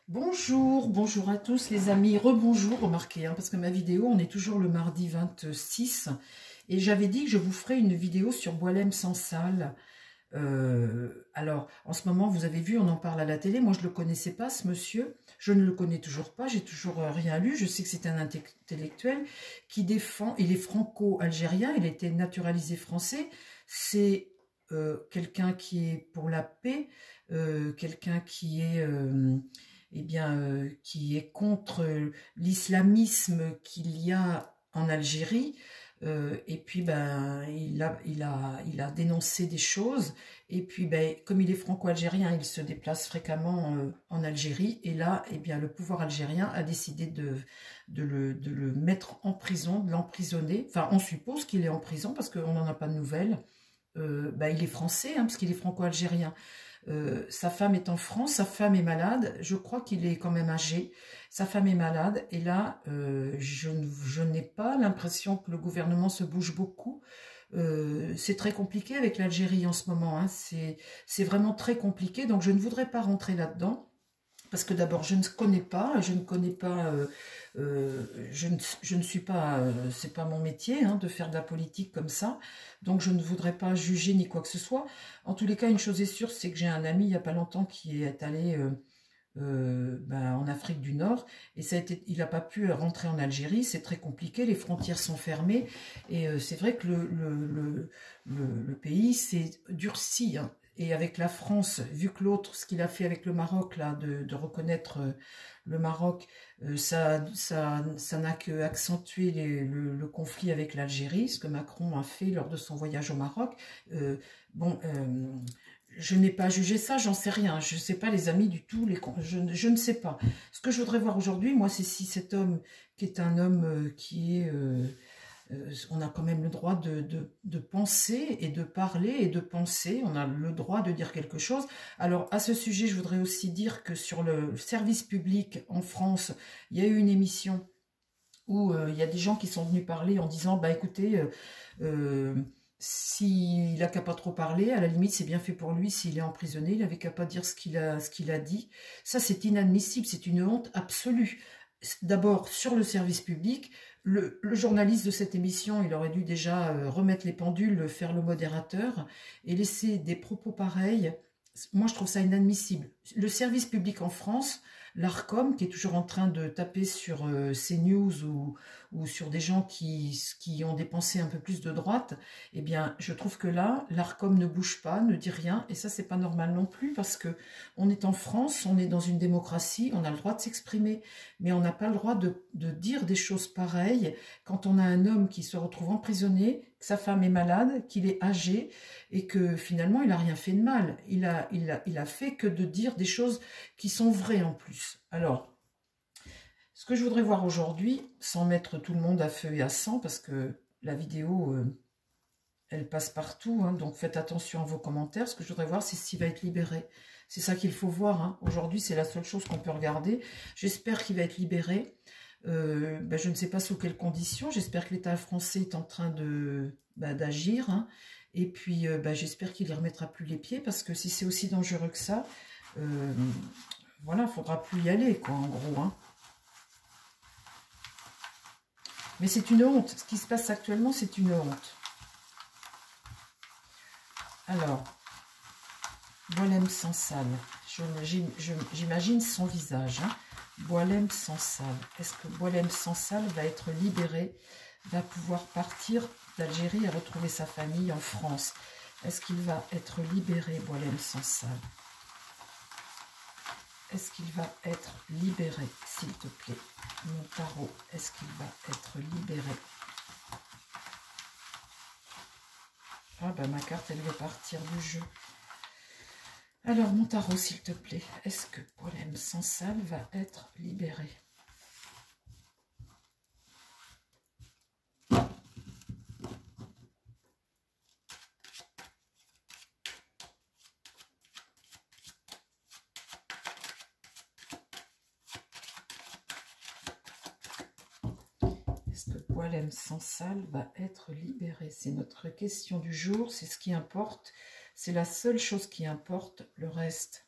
Bonjour, bonjour à tous les amis, rebonjour, remarquez, parce que ma vidéo, on est toujours le mardi 26, et j'avais dit que je vous ferai une vidéo sur Boualem Sansal. Alors, en ce moment, vous avez vu, on en parle à la télé, moi je ne le connaissais pas, ce monsieur, je ne le connais toujours pas, j'ai toujours rien lu, je sais que c'est un intellectuel qui défend, il est franco-algérien, il a été naturalisé français, c'est quelqu'un qui est pour la paix, quelqu'un qui est... qui est contre l'islamisme qu'il y a en Algérie. Et puis, il a dénoncé des choses. Et puis, comme il est franco-algérien, il se déplace fréquemment en Algérie. Et là, le pouvoir algérien a décidé de le mettre en prison, de l'emprisonner. Enfin, on suppose qu'il est en prison parce qu'on n'en a pas de nouvelles. Il est français, parce qu'il est franco-algérien. Sa femme est en France, sa femme est malade, je crois qu'il est quand même âgé, sa femme est malade, et là, je n'ai pas l'impression que le gouvernement se bouge beaucoup. C'est très compliqué avec l'Algérie en ce moment, c'est vraiment très compliqué, donc je ne voudrais pas rentrer là-dedans. Parce que d'abord, je ne connais pas, je ne suis pas, c'est pas mon métier de faire de la politique comme ça, donc je ne voudrais pas juger ni quoi que ce soit. En tous les cas, une chose est sûre, c'est que j'ai un ami il n'y a pas longtemps qui est allé en Afrique du Nord, et il n'a pas pu rentrer en Algérie, c'est très compliqué, les frontières sont fermées, et c'est vrai que le pays s'est durci, Et avec la France, vu que l'autre, ce qu'il a fait avec le Maroc, là, de reconnaître le Maroc, ça n'a que accentué le conflit avec l'Algérie, ce que Macron a fait lors de son voyage au Maroc. Euh, bon, je n'ai pas jugé ça, j'en sais rien. Je ne sais pas les amis du tout, je ne sais pas. Ce que je voudrais voir aujourd'hui, moi, c'est si cet homme, qui est un homme qui est... on a quand même le droit de penser et de parler et de penser, on a le droit de dire quelque chose. Alors à ce sujet, je voudrais aussi dire que sur le service public en France, il y a eu une émission où il y a des gens qui sont venus parler en disant, écoutez, s'il n'a qu'à pas trop parler, à la limite c'est bien fait pour lui, s'il est emprisonné, il n'avait qu'à pas dire ce qu'il a dit. Ça c'est inadmissible, c'est une honte absolue. D'abord sur le service public, le journaliste de cette émission, il aurait dû déjà remettre les pendules, faire le modérateur et laisser des propos pareils. Moi, je trouve ça inadmissible. Le service public en France, l'Arcom, qui est toujours en train de taper sur CNews ou sur des gens qui ont des pensées un peu plus de droite, eh bien, je trouve que là, l'Arcom ne bouge pas, ne dit rien, et ça, c'est pas normal non plus, parce que on est en France, on est dans une démocratie, on a le droit de s'exprimer, mais on n'a pas le droit de dire des choses pareilles quand on a un homme qui se retrouve emprisonné, que sa femme est malade, qu'il est âgé, et que finalement, il n'a rien fait de mal. Il a fait que de dire des choses qui sont vraies en plus. Alors, ce que je voudrais voir aujourd'hui, sans mettre tout le monde à feu et à sang, parce que la vidéo, elle passe partout, donc faites attention à vos commentaires. Ce que je voudrais voir, c'est s'il va être libéré. C'est ça qu'il faut voir. Aujourd'hui, c'est la seule chose qu'on peut regarder. J'espère qu'il va être libéré. Je ne sais pas sous quelles conditions. J'espère que l'État français est en train d'agir. Et puis, j'espère qu'il ne remettra plus les pieds, parce que si c'est aussi dangereux que ça, voilà, il ne faudra plus y aller, quoi, en gros. Mais c'est une honte. Ce qui se passe actuellement, c'est une honte. Alors, Boualem Sansal. J'imagine son visage. Boualem Sansal. Est-ce que Boualem Sansal va être libéré, va pouvoir partir d'Algérie et retrouver sa famille en France? Est-ce qu'il va être libéré, Boualem Sansal? Est-ce qu'il va être libéré, s'il te plaît? Mon tarot, est-ce qu'il va être libéré? Ah ma carte, elle veut partir du jeu. Alors, mon tarot, s'il te plaît, est-ce que Boualem Sansal va être libéré? Est-ce que Boualem Sansal va être libéré? C'est notre question du jour, c'est ce qui importe. C'est la seule chose qui importe, le reste.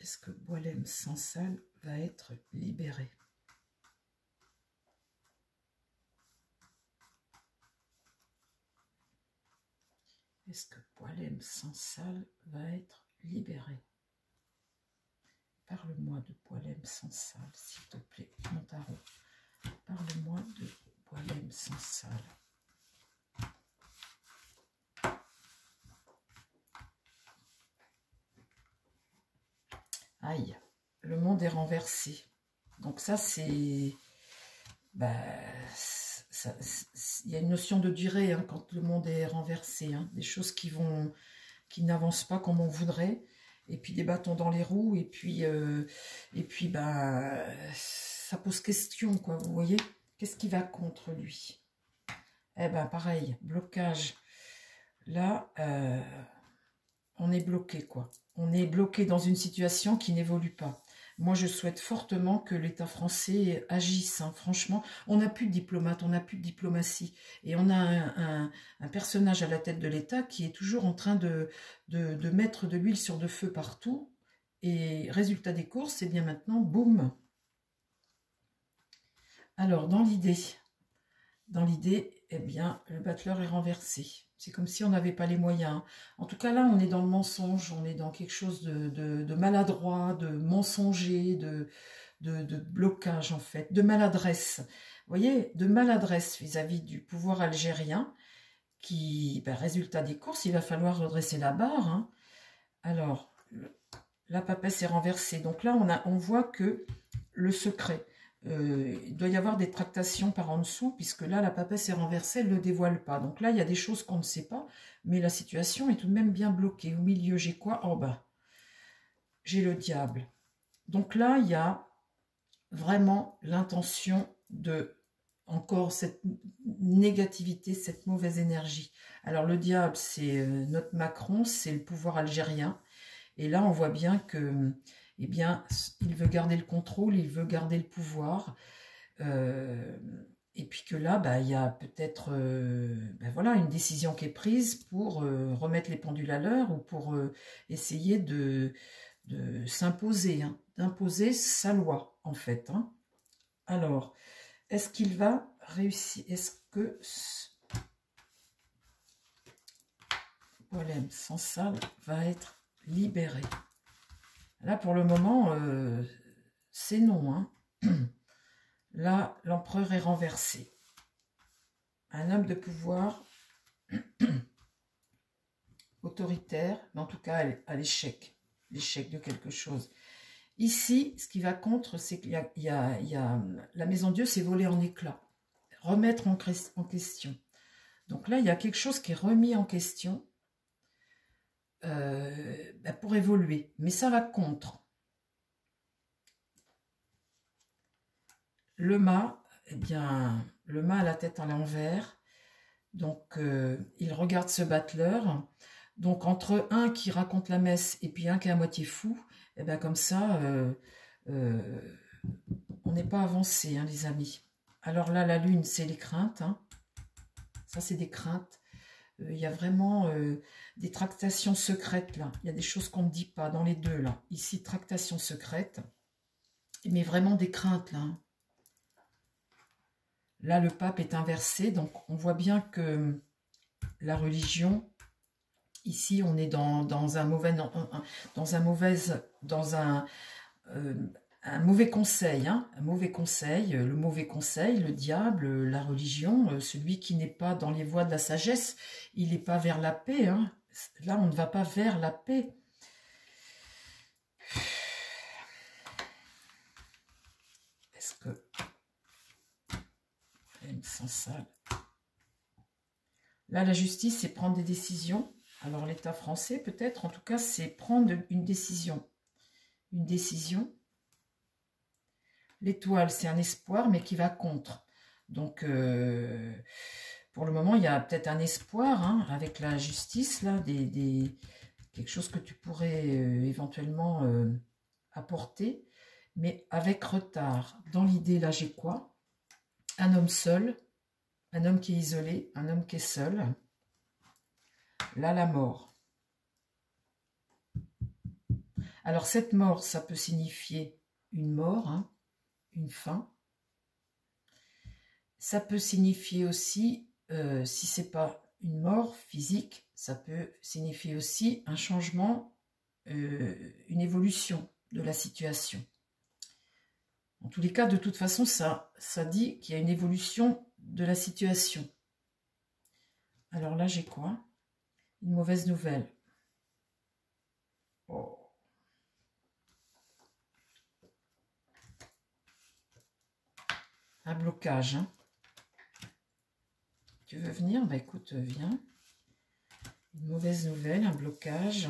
Est-ce que Boualem Sansal va être libéré? Est-ce que Boualem Sansal va être libéré? Parle-moi de Boualem Sansal, s'il te plaît, mon tarot. Parle-moi de Boualem Sansal. Aïe, le monde est renversé. Donc ça, c'est... Bah, il y a une notion de durée hein, quand le monde est renversé. Hein, des choses qui n'avancent pas comme on voudrait. Et puis des bâtons dans les roues. Et puis bah, ça pose question, quoi. Vous voyez? Qu'est-ce qui va contre lui? Eh ben, pareil, blocage. Là, on est bloqué, quoi. On est bloqué dans une situation qui n'évolue pas. Moi, je souhaite fortement que l'État français agisse. Hein. Franchement, on n'a plus de diplomate, on n'a plus de diplomatie. Et on a un personnage à la tête de l'État qui est toujours en train de mettre de l'huile sur le feu partout. Et résultat des courses, c'est bien maintenant, boum. Alors, dans l'idée, eh bien, le battleur est renversé. C'est comme si on n'avait pas les moyens. En tout cas, là, on est dans le mensonge, on est dans quelque chose de maladroit, de mensonger, de blocage, en fait, de maladresse. Vous voyez, de maladresse vis-à-vis du pouvoir algérien, qui, ben, résultat des courses, il va falloir redresser la barre. Hein. Alors, la papesse est renversée. Donc là, on voit que le secret... il doit y avoir des tractations par en dessous, puisque là, la papesse est renversée, elle ne le dévoile pas. Donc là, il y a des choses qu'on ne sait pas, mais la situation est tout de même bien bloquée. Au milieu, j'ai quoi? En bas, j'ai le diable. Donc là, il y a vraiment l'intention de, encore cette négativité, cette mauvaise énergie. Alors le diable, c'est notre Macron, c'est le pouvoir algérien. Et là, on voit bien que... eh bien, il veut garder le contrôle, il veut garder le pouvoir. Et puis que là, bah, il y a peut-être ben voilà, une décision qui est prise pour remettre les pendules à l'heure ou pour essayer de s'imposer, hein, d'imposer sa loi, en fait. Hein. Alors, est-ce qu'il va réussir? Est-ce que Boualem Sansal va être libéré? Là, pour le moment, c'est non. Hein. Là, l'empereur est renversé. Un homme de pouvoir autoritaire, mais en tout cas à l'échec. L'échec de quelque chose. Ici, ce qui va contre, c'est qu'il y a la maison Dieu s'est volée en éclats. Remettre en question. Donc là, il y a quelque chose qui est remis en question pour évoluer. Mais ça va contre. Le mât, eh bien, le mât a la tête à l'envers. Donc, il regarde ce battleur. Donc, entre un qui raconte la messe et puis un qui est à moitié fou, eh bien, comme ça, on n'est pas avancé, hein, les amis. Alors là, la lune, c'est les craintes. Hein. Ça, c'est des craintes. Il y a vraiment des tractations secrètes, là. Il y a des choses qu'on ne dit pas dans les deux, là. Ici, tractations secrètes. Mais vraiment des craintes, là. Hein. Là, le pape est inversé, donc on voit bien que la religion, ici, on est dans un mauvais conseil, hein, un mauvais conseil, le mauvais conseil, le diable, la religion, celui qui n'est pas dans les voies de la sagesse, il n'est pas vers la paix. Hein. Là, on ne va pas vers la paix. Est-ce que... Sansal. Là, la justice, c'est prendre des décisions. Alors, l'État français, peut-être, en tout cas, c'est prendre une décision. Une décision. L'étoile, c'est un espoir, mais qui va contre. Donc, pour le moment, il y a peut-être un espoir, hein, avec la justice, là, quelque chose que tu pourrais éventuellement apporter, mais avec retard. Dans l'idée, là, j'ai quoi? Un homme seul, un homme qui est isolé, un homme qui est seul. Là, la mort. Alors cette mort, ça peut signifier une mort, hein, une fin. Ça peut signifier aussi, si c'est pas une mort physique, ça peut signifier aussi un changement, une évolution de la situation. En tous les cas, de toute façon, ça dit qu'il y a une évolution de la situation. Alors là, j'ai quoi? Une mauvaise nouvelle. Oh. Un blocage. Hein. Tu veux venir? Bah écoute, viens. Une mauvaise nouvelle, un blocage.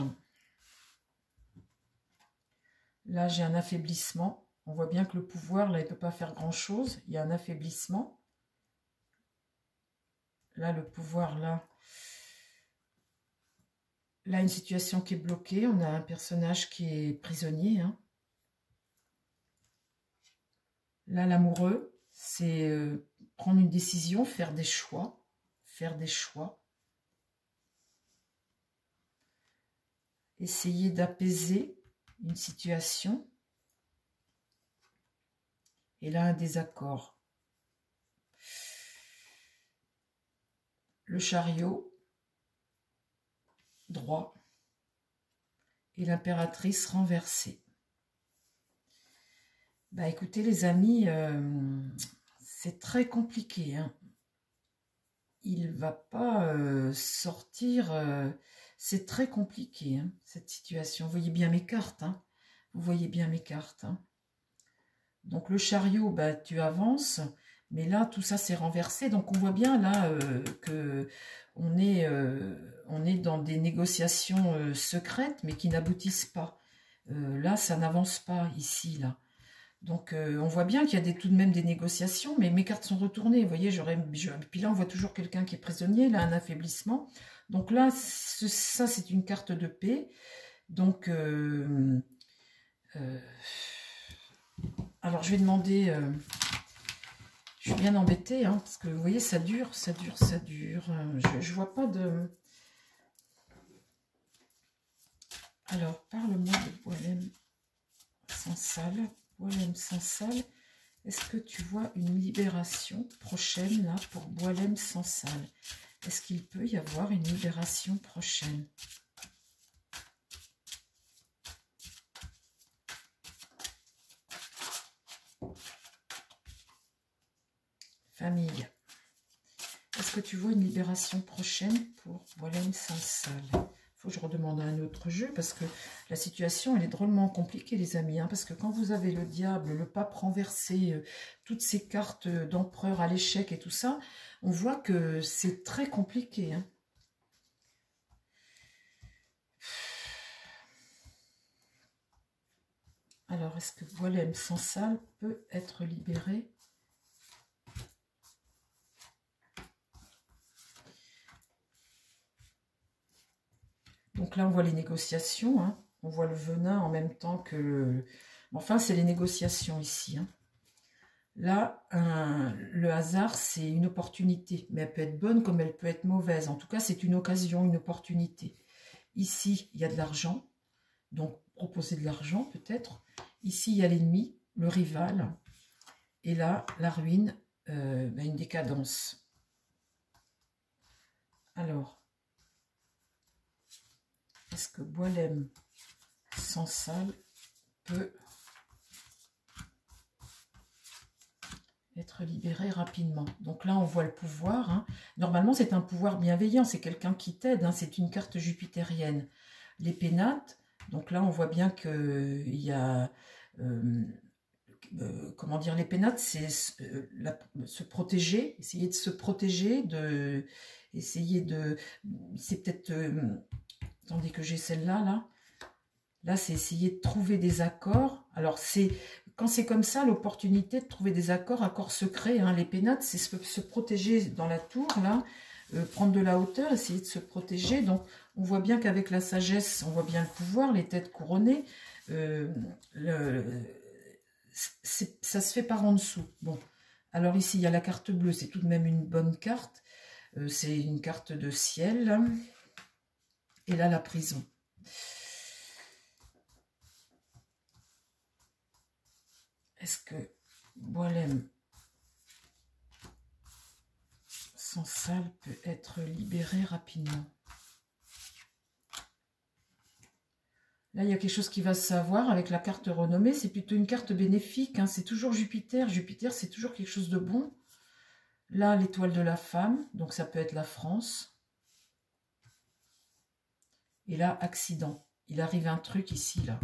Là, j'ai un affaiblissement. On voit bien que le pouvoir, là, il ne peut pas faire grand-chose. Il y a un affaiblissement. Là, le pouvoir, là. Là, une situation qui est bloquée. On a un personnage qui est prisonnier. Hein. Là, l'amoureux, c'est prendre une décision, faire des choix. Faire des choix. Essayer d'apaiser une situation. Et là, un désaccord. Le chariot, droit. Et l'impératrice renversée. Bah écoutez les amis, c'est très compliqué. Hein. Il ne va pas sortir, c'est très compliqué hein, cette situation. Vous voyez bien mes cartes, hein. Vous voyez bien mes cartes. Hein. Donc le chariot, bah, tu avances, mais là tout ça s'est renversé. Donc on voit bien là que on est dans des négociations secrètes, mais qui n'aboutissent pas. Là ça n'avance pas ici là. Donc, on voit bien qu'il y a tout de même des négociations, mais mes cartes sont retournées. Vous voyez, puis là, on voit toujours quelqu'un qui est prisonnier, là, un affaiblissement. Donc là, ça, c'est une carte de paix. Donc, alors, je vais demander... je suis bien embêtée, hein, parce que, vous voyez, ça dure, ça dure, ça dure. Je vois pas de... Alors, parle-moi de Boualem sans salle. Boualem sans salle, est-ce que tu vois une libération prochaine là pour Boualem sans salle? Est-ce qu'il peut y avoir une libération prochaine? Famille. Est-ce que tu vois une libération prochaine pour Boualem sans salle? Faut que je redemande à un autre jeu parce que la situation elle est drôlement compliquée les amis hein, parce que quand vous avez le diable, le pape renversé, toutes ces cartes d'empereur à l'échec et tout ça, on voit que c'est très compliqué hein. Alors est-ce que Boualem sans salle peut être libéré? Donc là, on voit les négociations, hein. On voit le venin en même temps que le... Enfin, c'est les négociations ici. Hein. Là, le hasard, c'est une opportunité, mais elle peut être bonne comme elle peut être mauvaise. En tout cas, c'est une occasion, une opportunité. Ici, il y a de l'argent, donc proposer de l'argent peut-être. Ici, il y a l'ennemi, le rival. Et là, la ruine, une décadence. Alors... Est-ce que Boualem sans salle peut être libéré rapidement? Donc là, on voit le pouvoir. Hein. Normalement, c'est un pouvoir bienveillant. C'est quelqu'un qui t'aide. Hein. C'est une carte jupitérienne. Les pénates. Donc là, on voit bien qu'il y a... comment dire, les pénates, c'est se protéger. Essayer de se protéger. Essayer de... C'est peut-être... Attendez que j'ai celle-là, là. Là, c'est essayer de trouver des accords. Alors, quand c'est comme ça, l'opportunité de trouver des accords secrets. Hein. Les pénates, c'est se protéger dans la tour, là. Prendre de la hauteur, essayer de se protéger. Donc, on voit bien qu'avec la sagesse, on voit bien le pouvoir, les têtes couronnées. Ça se fait par en dessous. Bon. Alors ici, il y a la carte bleue. C'est tout de même une bonne carte. C'est une carte de ciel, là. Et là, la prison. Est-ce que Boilem sans salle peut être libéré rapidement? Là, il y a quelque chose qui va se savoir avec la carte renommée. C'est plutôt une carte bénéfique, hein. C'est toujours Jupiter. Jupiter, c'est toujours quelque chose de bon. Là, l'étoile de la femme. Donc, ça peut être la France. Et là, accident. Il arrive un truc ici, là.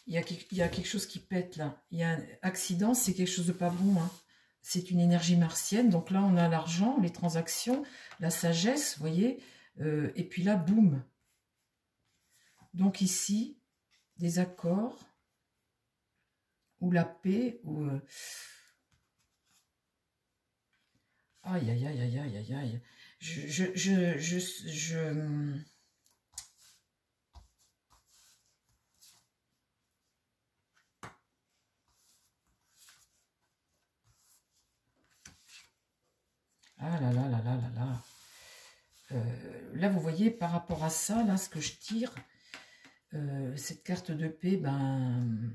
Il y a quelque chose qui pète, là. Il y a un accident, c'est quelque chose de pas bon, hein. C'est une énergie martienne. Donc là, on a l'argent, les transactions, la sagesse, vous voyez. Et puis là, boum. Donc ici, des accords, ou la paix, ou... Aïe, aïe, aïe, aïe, aïe, aïe, aïe. Ah là là là là là là. Là, vous voyez, par rapport à ça, là, ce que je tire, cette carte de paix, ben...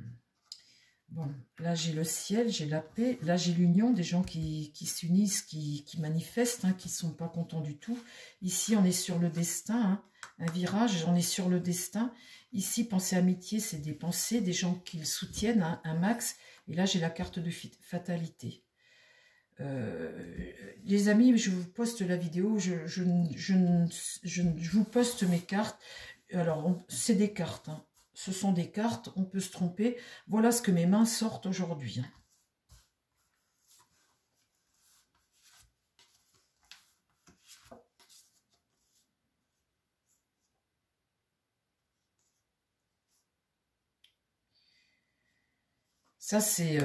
Bon, là, j'ai le ciel, j'ai la paix. Là, j'ai l'union, des gens qui s'unissent, qui manifestent, hein, qui ne sont pas contents du tout. Ici, on est sur le destin, hein, un virage, on est sur le destin. Ici, pensée amitié, c'est des pensées, des gens qui le soutiennent, hein, un max. Et là, j'ai la carte de fatalité. Les amis, je vous poste la vidéo, je vous poste mes cartes. Alors, c'est des cartes, hein. Ce sont des cartes, on peut se tromper. Voilà ce que mes mains sortent aujourd'hui. Ça, c'est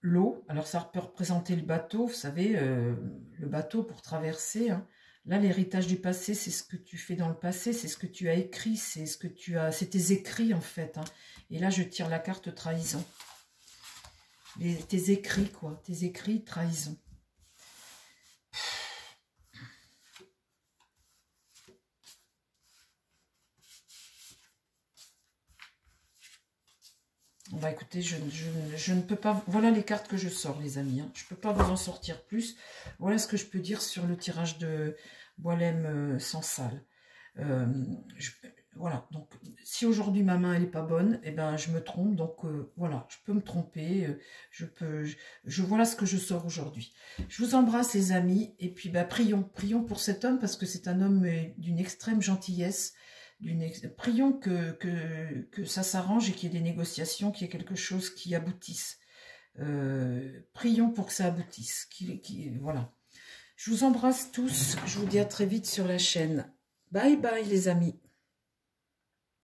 l'eau. Alors, ça peut représenter le bateau, vous savez, le bateau pour traverser, hein. Là, l'héritage du passé, c'est ce que tu fais dans le passé, c'est ce que tu as écrit, c'est ce que tu as, c'est tes écrits en fait, hein. Et là, je tire la carte trahison. Tes écrits, quoi, tes écrits, trahison. Bah écoutez, je ne peux pas... Voilà les cartes que je sors, les amis, hein. Je ne peux pas vous en sortir plus. Voilà ce que je peux dire sur le tirage de Boilem sans salle. Voilà, donc si aujourd'hui ma main elle n'est pas bonne, eh ben je me trompe. Donc voilà, je peux me tromper. Voilà ce que je sors aujourd'hui. Je vous embrasse les amis. Et puis bah, prions pour cet homme parce que c'est un homme d'une extrême gentillesse. Prions que ça s'arrange et qu'il y ait des négociations, qu'il y ait quelque chose qui aboutisse. Prions pour que ça aboutisse. Voilà. Je vous embrasse tous. Je vous dis à très vite sur la chaîne. Bye bye les amis.